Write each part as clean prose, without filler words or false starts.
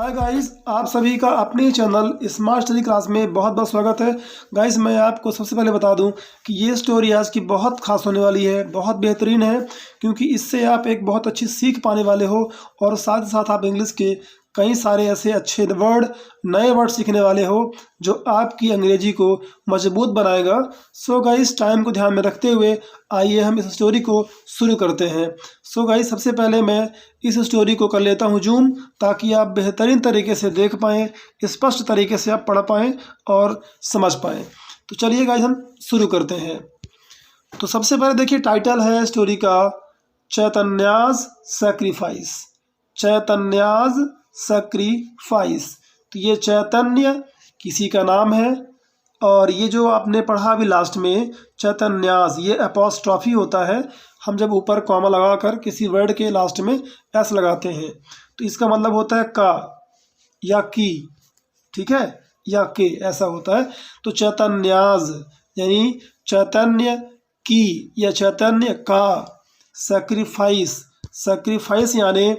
Hi guys, आप सभी का अपने चैनल स्मार्ट स्टडी क्लास में बहुत बहुत स्वागत है। गाइस, मैं आपको सबसे पहले बता दूं कि ये स्टोरी आज की बहुत खास होने वाली है, बहुत बेहतरीन है, क्योंकि इससे आप एक बहुत अच्छी सीख पाने वाले हो और साथ ही साथ आप इंग्लिश के कई सारे ऐसे अच्छे वर्ड, नए वर्ड सीखने वाले हो जो आपकी अंग्रेजी को मजबूत बनाएगा। सो गाइस, टाइम को ध्यान में रखते हुए आइए हम इस स्टोरी को शुरू करते हैं। सो गाइस, सबसे पहले मैं इस स्टोरी को कर लेता हूँ जूम, ताकि आप बेहतरीन तरीके से देख पाएँ, स्पष्ट तरीके से आप पढ़ पाएँ और समझ पाएँ। तो चलिए गाइस, हम शुरू करते हैं। तो सबसे पहले देखिए, टाइटल है स्टोरी का चैतन्याज सैक्रिफाइस। चैतन्याज सैक्रिफाइस। तो ये चैतन्य किसी का नाम है, और ये जो आपने पढ़ा अभी लास्ट में चैतन्याज, ये अपॉस्ट्रॉफी होता है। हम जब ऊपर कॉमा लगाकर किसी वर्ड के लास्ट में एस लगाते हैं तो इसका मतलब होता है का या की, ठीक है, या के, ऐसा होता है। तो चैतन्याज यानी चैतन्य की या चैतन्य का। सैक्रिफाइस, सैक्रिफाइस यानी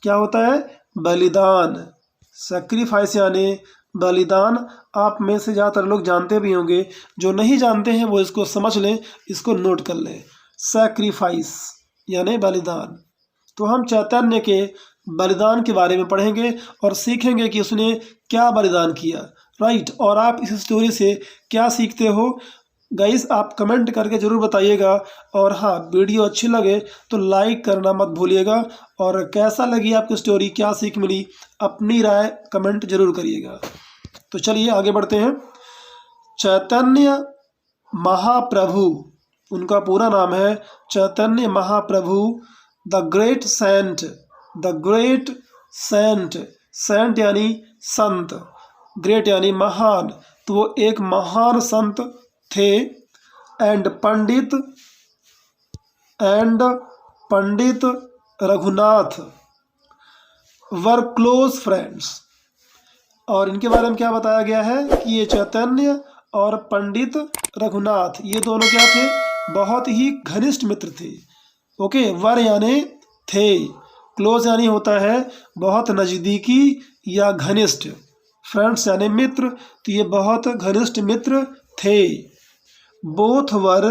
क्या होता है? बलिदान। सैक्रिफाइस यानी बलिदान। आप में से ज़्यादातर लोग जानते भी होंगे, जो नहीं जानते हैं वो इसको समझ लें, इसको नोट कर लें। सैक्रिफाइस यानी बलिदान। तो हम चैतन्य के बलिदान के बारे में पढ़ेंगे और सीखेंगे कि उसने क्या बलिदान किया, राइट। और आप इस स्टोरी से क्या सीखते हो गाइस, आप कमेंट करके ज़रूर बताइएगा। और हाँ, वीडियो अच्छी लगे तो लाइक करना मत भूलिएगा, और कैसा लगी आपकी स्टोरी, क्या सीख मिली, अपनी राय कमेंट जरूर करिएगा। तो चलिए आगे बढ़ते हैं। चैतन्य महाप्रभु, उनका पूरा नाम है Chaitanya Mahaprabhu the great saint. The great saint, saint यानी संत, ग्रेट यानी महान, तो वो एक महान संत थे। And Pandit Raghunath were close friends. और इनके बारे में क्या बताया गया है कि ये चैतन्य और पंडित रघुनाथ, ये दोनों क्या थे? बहुत ही घनिष्ठ मित्र थे। ओके, वर यानी थे, क्लोज यानी होता है बहुत नज़दीकी या घनिष्ठ, फ्रेंड्स यानी मित्र, तो ये बहुत घनिष्ठ मित्र थे। Both were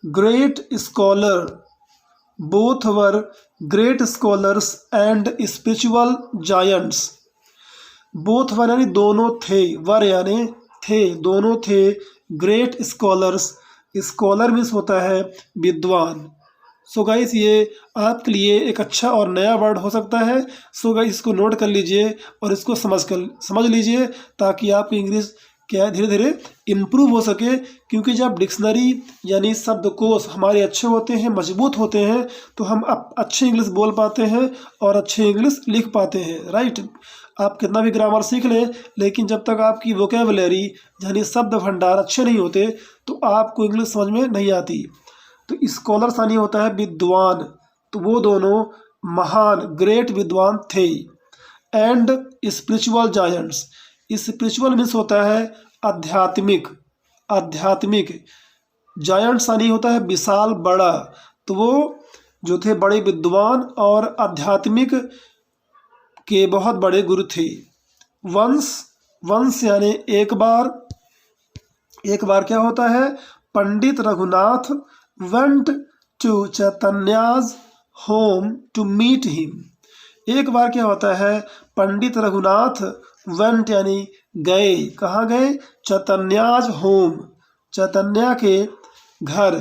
great scholar, both were great scholars and spiritual giants. Both were यानी दोनों थे, वर यानी थे, दोनों थे। ग्रेट स्कॉलर्स, स्कॉलर मीन्स होता है विद्वान। सो गाइस, ये आपके लिए एक अच्छा और नया वर्ड हो सकता है। सो गाइस, इसको नोट कर लीजिए और इसको समझ लीजिए, ताकि आपकी इंग्लिश क्या है धीरे धीरे इम्प्रूव हो सके। क्योंकि जब डिक्शनरी यानी शब्दकोश हमारे अच्छे होते हैं, मजबूत होते हैं, तो हम अच्छे इंग्लिश बोल पाते हैं और अच्छे इंग्लिश लिख पाते हैं, राइट। आप कितना भी ग्रामर सीख लें, लेकिन जब तक आपकी वोकेबुलरी यानी शब्द भंडार अच्छे नहीं होते तो आपको इंग्लिश समझ में नहीं आती। तो स्कॉलर्स यानी होता है विद्वान, तो वो दोनों महान ग्रेट विद्वान थे। And spiritual giants, spiritual means होता है आध्यात्मिक, आध्यात्मिक। जायंट्स यानी होता है विशाल, बड़ा, तो वो जो थे बड़े विद्वान और आध्यात्मिक के बहुत बड़े गुरु थे। वंस यानी एक बार, एक बार क्या होता है? Pandit Raghunath went to चैतन्याज home to meet him। एक बार क्या होता है? पंडित रघुनाथ went यानी गए, कहाँ गए? चैतन्याज होम, चैतन्या के घर,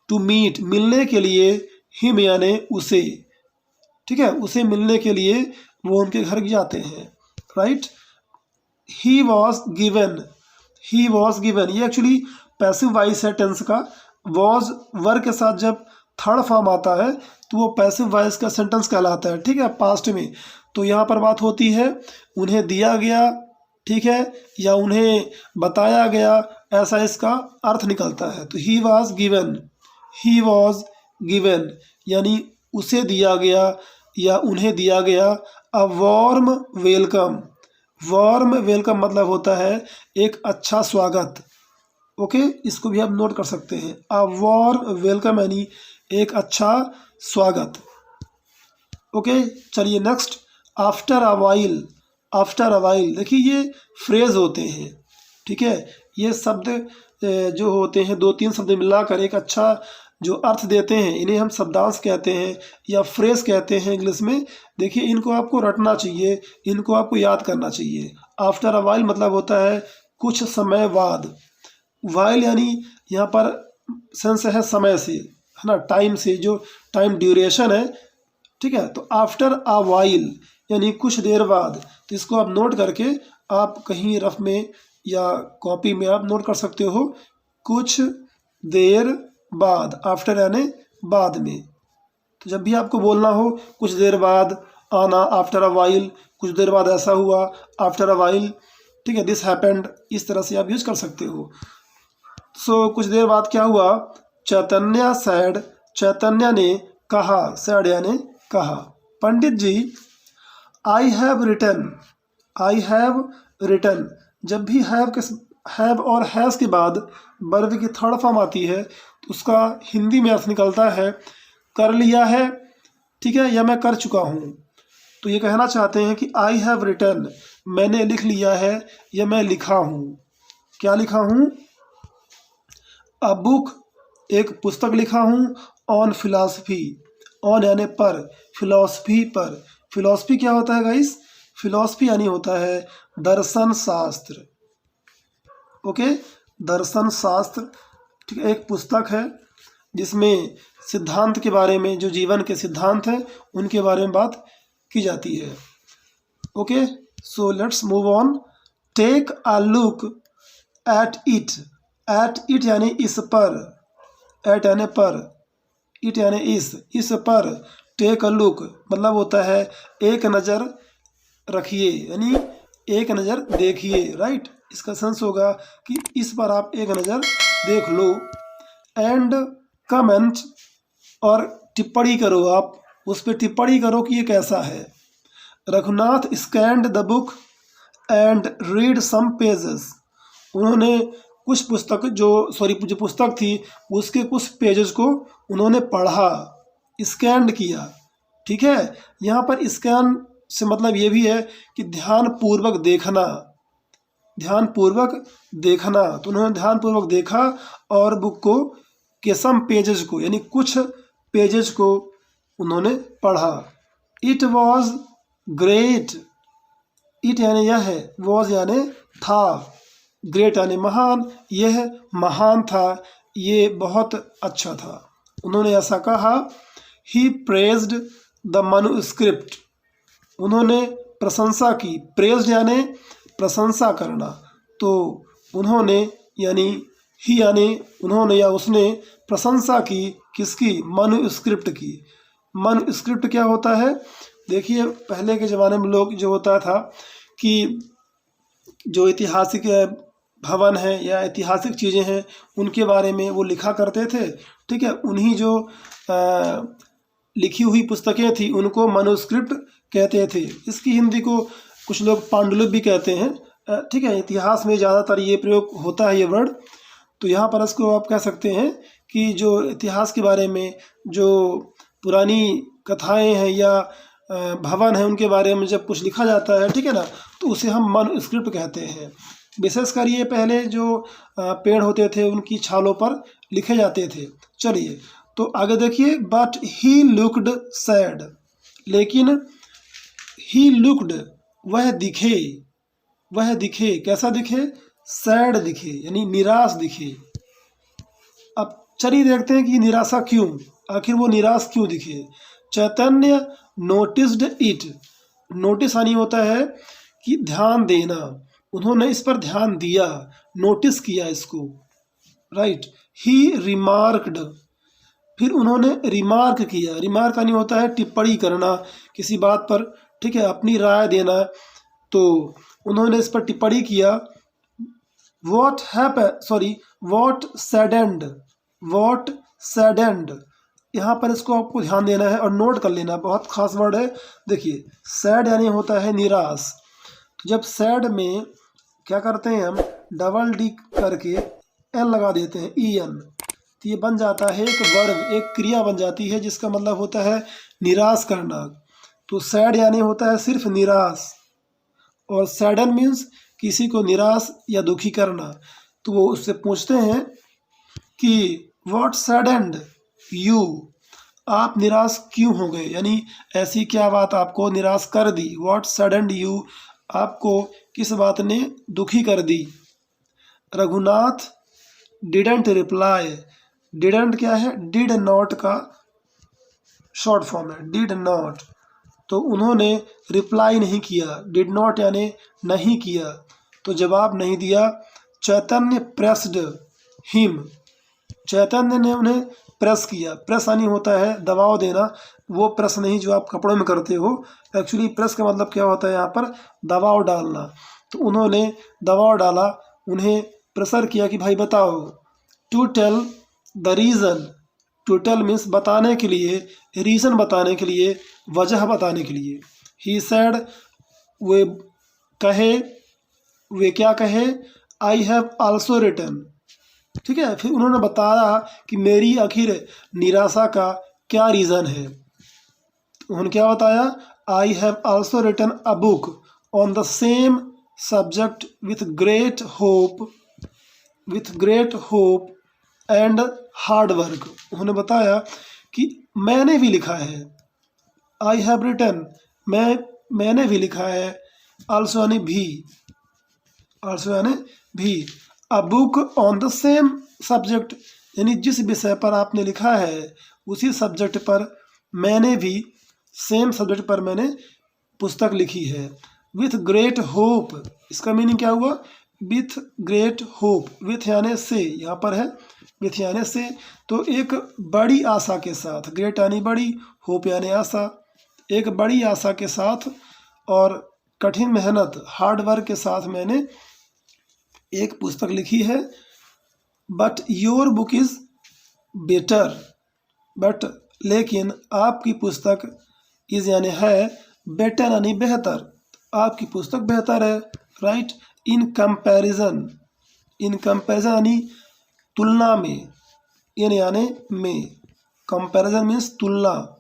टू मीट मिलने के लिए, हिम यानी उसे, ठीक है, उसे मिलने के लिए वो उनके घर जाते हैं, right. He was given, he was given, ये एक्चुअली पैसिव वॉइस है टेंस का। वॉज वर्ब के साथ जब थर्ड फॉर्म आता है तो वो पैसिव वॉइस का सेंटेंस कहलाता है, ठीक है, पास्ट में। तो यहाँ पर बात होती है उन्हें दिया गया, ठीक है, या उन्हें बताया गया, ऐसा इसका अर्थ निकलता है। तो he was given, he was given यानी उसे दिया गया या उन्हें दिया गया a warm welcome. Warm welcome मतलब होता है एक अच्छा स्वागत। ओके, इसको भी आप नोट कर सकते हैं। अ वार्म वेलकम यानी एक अच्छा स्वागत। ओके, चलिए next. After a while, after a while, देखिए ये फ्रेज होते हैं, ठीक है। ये शब्द जो होते हैं 2-3 शब्द मिलाकर एक अच्छा जो अर्थ देते हैं, इन्हें हम शब्दांश कहते हैं या फ्रेज कहते हैं इंग्लिश में। देखिए इनको आपको रटना चाहिए, इनको आपको याद करना चाहिए। आफ्टर अ वाइल मतलब होता है कुछ समय बाद। वाइल यानी यहाँ पर सेंस है समय से, है ना, टाइम से, जो टाइम ड्यूरेशन है, ठीक है। तो आफ्टर अ वाइल यानी कुछ देर बाद। तो इसको आप नोट करके आप कहीं रफ में या कॉपी में आप नोट कर सकते हो, कुछ देर बाद, आफ्टर यानी बाद में। तो जब भी आपको बोलना हो कुछ देर बाद आना, आफ्टर अ वाइल, कुछ देर बाद ऐसा हुआ, आफ्टर अ वाइल, ठीक है, दिस हैपेंड, इस तरह से आप यूज कर सकते हो। सो कुछ देर बाद क्या हुआ, चैतन्य सैड, चैतन्य ने कहा, सैड यानी कहा, pandit ji I have written, I have written, जब भी हैव और हैज़ के बाद वर्ब की थर्ड फॉर्म आती है तो उसका हिंदी में अर्थ निकलता है कर लिया है, ठीक है, या मैं कर चुका हूँ। तो ये कहना चाहते हैं कि आई हैव रिटन, मैंने लिख लिया है या मैं लिखा हूँ। क्या लिखा हूँ, अ बुक, एक पुस्तक लिखा हूँ, ऑन फिलॉसफी, ऑन यानी पर, फिलॉसफी पर। फिलॉसफी क्या होता है गाइस, फिलॉसफी यानी होता है दर्शन शास्त्र, ओके, दर्शन शास्त्र, ठीक है। एक पुस्तक है जिसमें सिद्धांत के बारे में, जो जीवन के सिद्धांत हैं उनके बारे में बात की जाती है, okay. So let's move on, take a look at it, at it यानी इस पर, एट यानी पर, इट यानी इस पर, टेक अ लुक मतलब होता है एक नज़र रखिए, यानी एक नज़र देखिए, राइट। इसका सेंस होगा कि इस पर आप एक नज़र देख लो। एंड कमेंट, और टिप्पणी करो, आप उस पर टिप्पणी करो कि ये कैसा है। Raghunath scanned the book and read some pages, उन्होंने कुछ पुस्तक जो पुस्तक थी उसके कुछ पेजेस को उन्होंने पढ़ा, स्कैन किया, ठीक है। यहाँ पर स्कैन से मतलब ये भी है कि ध्यानपूर्वक देखना, ध्यानपूर्वक देखना। तो उन्होंने ध्यानपूर्वक देखा और बुक को के सम पेजेस को यानी कुछ पेजेस को उन्होंने पढ़ा। इट वॉज ग्रेट, इट यानी यह है, वॉज यानी था, ग्रेट यानी महान, यह महान था, ये बहुत अच्छा था। उन्होंने ऐसा कहा। ही प्रेज्ड द मनुस्क्रिप्ट, उन्होंने प्रशंसा की, प्रेज्ड यानी प्रशंसा करना, तो उन्होंने यानी ही यानी उन्होंने या उसने प्रशंसा की, किसकी, मनुस्क्रिप्ट की। मनुस्क्रिप्ट क्या होता है, देखिए पहले के ज़माने में लोग जो होता था कि जो ऐतिहासिक भवन है या ऐतिहासिक चीज़ें हैं उनके बारे में वो लिखा करते थे, ठीक है। उन्हीं जो लिखी हुई पुस्तकें थी उनको मनुस्क्रिप्ट कहते थे। इसकी हिंदी को कुछ लोग पांडुलिपि भी कहते हैं, ठीक है। इतिहास में ज़्यादातर ये प्रयोग होता है, ये वर्ड। तो यहाँ पर इसको आप कह सकते हैं कि जो इतिहास के बारे में जो पुरानी कथाएं हैं या भवन है उनके बारे में जब कुछ लिखा जाता है, ठीक है ना, तो उसे हम मनुस्क्रिप्ट कहते हैं। विशेषकर ये पहले जो पेड़ होते थे उनकी छालों पर लिखे जाते थे। चलिए तो आगे देखिए, बट ही लुक्ड सैड, लेकिन ही लुक्ड वह दिखे, वह दिखे, कैसा दिखे, सैड दिखे यानी निराश दिखे। अब चलिए देखते हैं कि निराशा क्यों, आखिर वो निराश क्यों दिखे। चैतन्य नोटिस्ड इट, नोटिस यानी होता है कि ध्यान देना, उन्होंने इस पर ध्यान दिया, नोटिस किया इसको, राइट। ही रिमार्क्ड, फिर उन्होंने रिमार्क किया, रिमार्क यानी होता है टिप्पणी करना किसी बात पर, ठीक है, अपनी राय देना, तो उन्होंने इस पर टिप्पणी किया। वॉट सैडेंड, वॉट सैडेंड, यहाँ पर इसको आपको ध्यान देना है और नोट कर लेना, बहुत खास वर्ड है। देखिए सैड यानी होता है निराश, तो जब सैड में क्या करते हैं हम, डबल डी करके एन लगा देते हैं, ई एन, तो ये बन जाता है एक वर्ब, एक क्रिया बन जाती है जिसका मतलब होता है निराश करना। तो सैड यानी होता है सिर्फ निराश, और सैडन मीन्स किसी को निराश या दुखी करना। तो वो उससे पूछते हैं कि व्हाट सैडेंड यू, आप निराश क्यों हो गए, यानी ऐसी क्या बात आपको निराश कर दी। व्हाट सैडेंड यू, आपको किस बात ने दुखी कर दी। रघुनाथ डिडंट रिप्लाई, डिडंट क्या है, डिड नॉट का शॉर्ट फॉर्म है, डिड नॉट, तो उन्होंने रिप्लाई नहीं किया। डिड नॉट यानी नहीं किया, तो जवाब नहीं दिया। चैतन्य प्रेस्ड हिम, चैतन्य ने उन्हें प्रेस किया। प्रेस यानी होता है दबाव देना, वो प्रेस नहीं जो आप कपड़ों में करते हो। एक्चुअली प्रेस का मतलब क्या होता है, यहाँ पर दबाव डालना। तो उन्होंने दबाव डाला, उन्हें प्रेशर किया कि भाई बताओ। To tell the reason, to tell means बताने के लिए, रीज़न बताने के लिए, वजह बताने के लिए। ही सैड, वे कहे, वे क्या कहे, आई हैव आल्सो रिटन, ठीक है। फिर उन्होंने बताया कि मेरी आखिर निराशा का क्या रीज़न है। उन्होंने क्या बताया, I have also written a book on the same subject with great hope and hard work. उन्होंने बताया कि मैंने भी लिखा है, आई हैव रिटन, मैंने भी लिखा है, आल्सो यानी भी, आल्सो यानी भी, अ book on the same subject, यानी जिस विषय पर आपने लिखा है उसी सब्जेक्ट पर मैंने भी, सेम सब्जेक्ट पर मैंने पुस्तक लिखी है। विथ ग्रेट होप, इसका मीनिंग क्या हुआ, विथ ग्रेट होप, विथ यानी से, यहाँ पर है विथ यानी से, तो एक बड़ी आशा के साथ, ग्रेट यानी बड़ी, होप यानी आशा, एक बड़ी आशा के साथ और कठिन मेहनत, हार्ड वर्क के साथ मैंने एक पुस्तक लिखी है। But your book is better, but लेकिन आपकी पुस्तक इज़ यानी है, बेटर यानी बेहतर, आपकी पुस्तक बेहतर है, right. In comparison, in comparison यानी तुलना में, इन यानी में, कंपैरिजन मीन्स तुलना।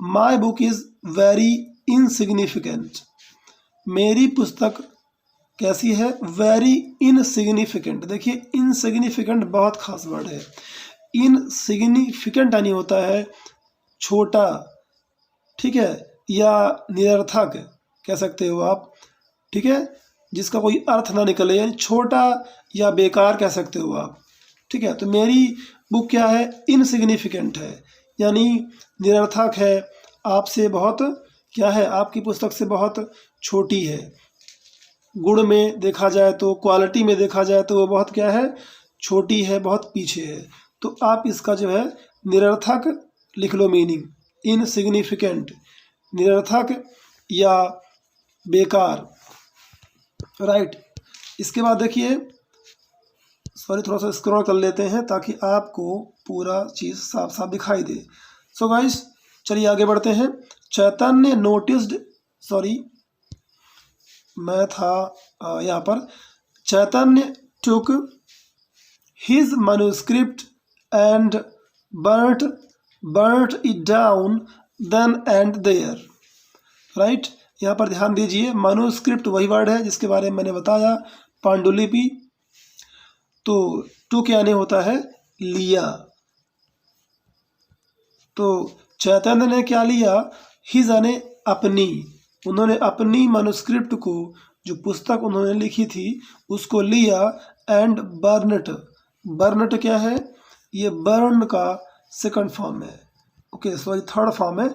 My book is very insignificant, मेरी पुस्तक कैसी है, वेरी इनसिग्निफिकेंट। देखिए इनसिग्निफिकेंट बहुत खास वर्ड है। इनसिग्निफिकेंट यानी होता है छोटा, ठीक है, या निरर्थक कह सकते हो आप, ठीक है, जिसका कोई अर्थ ना निकले, यानी छोटा या बेकार कह सकते हो आप, ठीक है। तो मेरी बुक क्या है, इनसिग्निफिकेंट है, यानी निरर्थक है, आपसे बहुत क्या है, आपकी पुस्तक से बहुत छोटी है। गुण में देखा जाए तो, क्वालिटी में देखा जाए तो वो बहुत क्या है, छोटी है, बहुत पीछे है। तो आप इसका जो है निरर्थक लिख लो मीनिंग, इनसिग्निफिकेंट, निरर्थक या बेकार, राइट। इसके बाद देखिए, सॉरी थोड़ा सा स्क्रॉल कर लेते हैं ताकि आपको पूरा चीज़ साफ साफ दिखाई दे। सो गाइस चलिए आगे बढ़ते हैं। चैतन्य नोटिस्ड, सॉरी मैं था यहाँ पर, Chaitanya took his manuscript and burnt it down then and there, right. यहाँ पर ध्यान दीजिए, मैन्युस्क्रिप्ट वही वर्ड है जिसके बारे में मैंने बताया, पांडुलिपि। तो टुक यानी होता है लिया, तो चैतन्य ने क्या लिया, हिज यानी अपनी, उन्होंने अपनी मैन्युस्क्रिप्ट को, जो पुस्तक उन्होंने लिखी थी उसको लिया, एंड बर्नट, बर्नट क्या है, ये बर्न का सेकंड फॉर्म है, ओके सॉरी थर्ड फॉर्म है,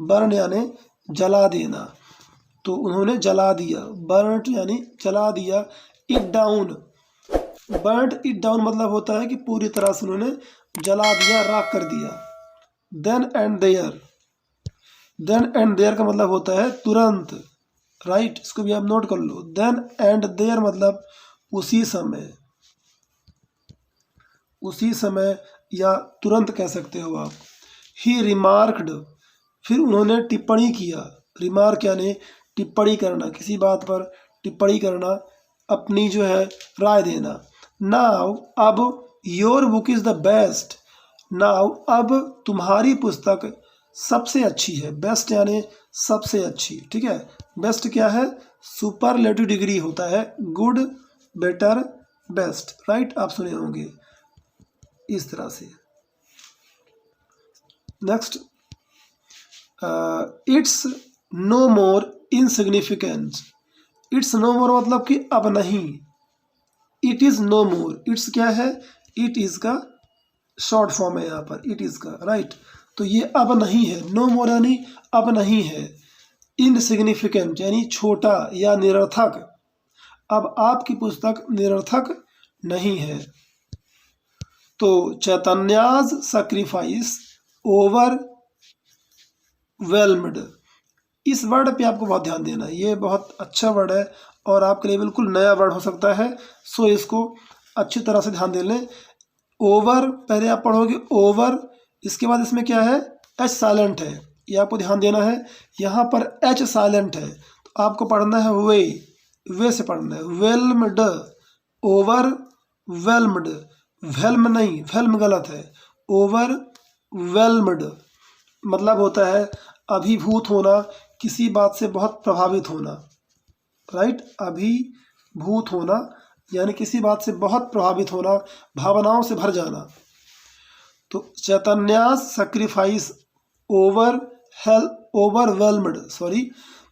बर्न यानी जला देना, तो उन्होंने जला दिया, बर्नट यानी जला दिया। It down, burnt it down मतलब होता है कि पूरी तरह से उन्होंने जला दिया, राख कर दिया। Then and there, then and there का मतलब होता है तुरंत, राइट, इसको भी आप नोट कर लो। देन एंड देयर मतलब उसी समय, उसी समय या तुरंत कह सकते हो आप। ही रिमार्क्ड, फिर उन्होंने टिप्पणी किया, रिमार्क यानी टिप्पणी करना, किसी बात पर टिप्पणी करना, अपनी जो है राय देना। नाउ अब your book is the best, now अब तुम्हारी पुस्तक सबसे अच्छी है, बेस्ट यानी सबसे अच्छी, ठीक है। बेस्ट क्या है, सुपरलेटिव डिग्री होता है, गुड, बेटर, बेस्ट, राइट, आप सुने होंगे इस तरह से। Next, it's no more insignificant. It's no more मतलब कि अब नहीं, it is no more, it's क्या है, इट इज़ का शॉर्ट फॉर्म है यहाँ पर, इट इज़ का, राइट। तो ये अब नहीं है, नो मोर यानी अब नहीं है, इनसिग्निफिकेंट यानी छोटा या निरर्थक, अब आपकी पुस्तक निरर्थक नहीं है। तो चैतन्याज सैक्रिफाइस ओवरवेल्म्ड, इस वर्ड पे आपको बहुत ध्यान देना है, ये बहुत अच्छा वर्ड है और आपके लिए बिल्कुल नया वर्ड हो सकता है, सो इसको अच्छी तरह से ध्यान दे लें। ओवर पहले आप पढ़ोगे ओवर, इसके बाद इसमें क्या है, एच साइलेंट है, ये आपको ध्यान देना है, यहाँ पर एच साइलेंट है, तो आपको पढ़ना है वे से पढ़ना है, वेल्म्ड, ओवर वेल्म्ड, वेल्म नहीं, वेल्म गलत है, ओवर वेल्म्ड मतलब होता है अभिभूत होना, किसी बात से बहुत प्रभावित होना, राइट, अभिभूत होना यानी किसी बात से बहुत प्रभावित होना, भावनाओं से भर जाना। तो चैतन्यास सैक्रिफाइस ओवरवेल्म्ड,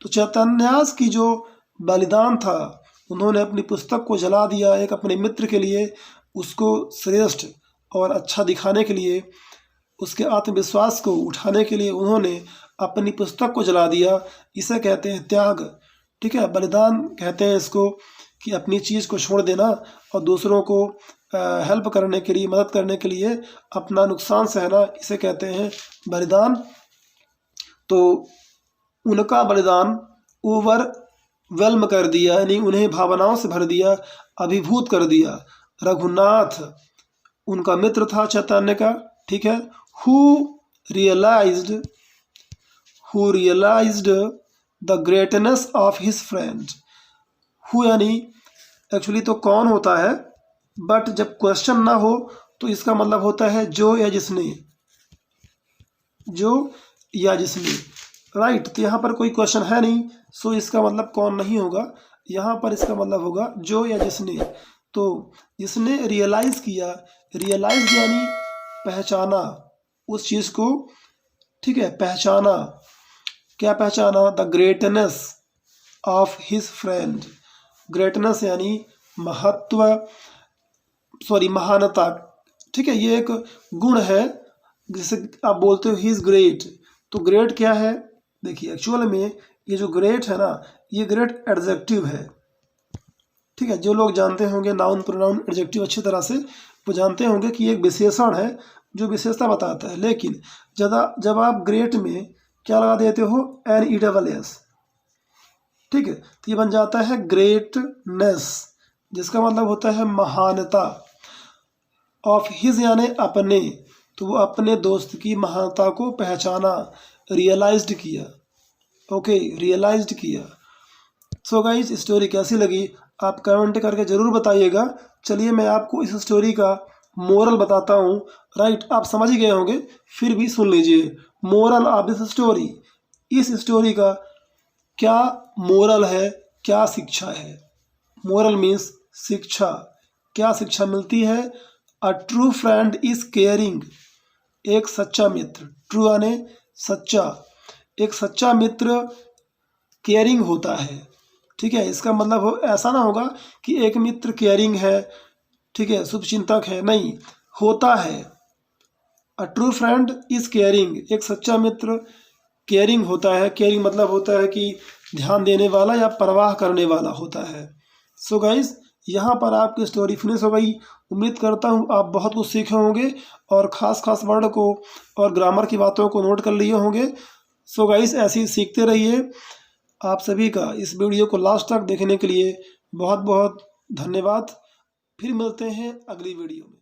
तो चैतन्यास की जो बलिदान था, उन्होंने अपनी पुस्तक को जला दिया एक अपने मित्र के लिए, उसको श्रेष्ठ और अच्छा दिखाने के लिए, उसके आत्मविश्वास को उठाने के लिए उन्होंने अपनी पुस्तक को जला दिया। इसे कहते हैं त्याग, ठीक है, बलिदान कहते हैं इसको, कि अपनी चीज़ को छोड़ देना और दूसरों को हेल्प करने के लिए, मदद करने के लिए अपना नुकसान सहना, इसे कहते हैं बलिदान। तो उनका बलिदान ओवरवेल्म कर दिया यानी उन्हें भावनाओं से भर दिया, अभिभूत कर दिया। रघुनाथ उनका मित्र था चैतन्य का, ठीक है, who realized the greatness of his friend. Who यानी एक्चुअली तो कौन होता है, बट जब क्वेश्चन ना हो तो इसका मतलब होता है जो या जिसने, राइट। तो यहाँ पर कोई क्वेश्चन है नहीं, सो इसका मतलब कौन नहीं होगा, यहाँ पर इसका मतलब होगा जो या जिसने। तो जिसने रियलाइज़ किया, रियलाइज यानी पहचाना उस चीज़ को, ठीक है, पहचाना, क्या पहचाना, the greatness of his friend. Greatness यानी महत्व, महानता, ठीक है, ये एक गुण है जिसे आप बोलते हो ही इज़ ग्रेट। तो ग्रेट क्या है, देखिए एक्चुअल में ये जो ग्रेट है ना, ये ग्रेट एडजेक्टिव है, ठीक है। जो लोग जानते होंगे नाउन प्रोनाउन एडजेक्टिव अच्छी तरह से, वो जानते होंगे कि एक विशेषण है जो विशेषता बताता है। लेकिन जब आप ग्रेट में क्या लगा देते हो, NESS, ठीक है, तो ये बन जाता है ग्रेटनेस, जिसका मतलब होता है महानता। ऑफ हिज यानी अपने, तो वो अपने दोस्त की महानता को पहचाना, रियलाइज्ड किया, ओके, रियलाइज्ड किया। सो गाइस, स्टोरी कैसी लगी आप कमेंट करके ज़रूर बताइएगा। चलिए मैं आपको इस स्टोरी का मोरल बताता हूँ, राइट, आप समझ ही गए होंगे, फिर भी सुन लीजिए। मोरल ऑफ दिस स्टोरी, इस स्टोरी का क्या मोरल है, क्या शिक्षा है। मोरल मीन्स शिक्षा, क्या शिक्षा मिलती है, a true friend is caring, एक सच्चा मित्र, ट्रू यानी सच्चा, एक सच्चा मित्र केयरिंग होता है, ठीक है। इसका मतलब ऐसा ना होगा कि एक मित्र केयरिंग है, ठीक है, शुभचिंतक है, नहीं, होता है। A true friend is caring, एक सच्चा मित्र केयरिंग होता है। केयरिंग मतलब होता है कि ध्यान देने वाला या परवाह करने वाला होता है। सो गाइस, यहाँ पर आपकी स्टोरी फिनिश हो गई। उम्मीद करता हूँ आप बहुत कुछ सीखे होंगे और ख़ास वर्ड को और ग्रामर की बातों को नोट कर लिए होंगे। सो गाइस, ऐसे ही सीखते रहिए। आप सभी का इस वीडियो को लास्ट तक देखने के लिए बहुत बहुत धन्यवाद। फिर मिलते हैं अगली वीडियो में।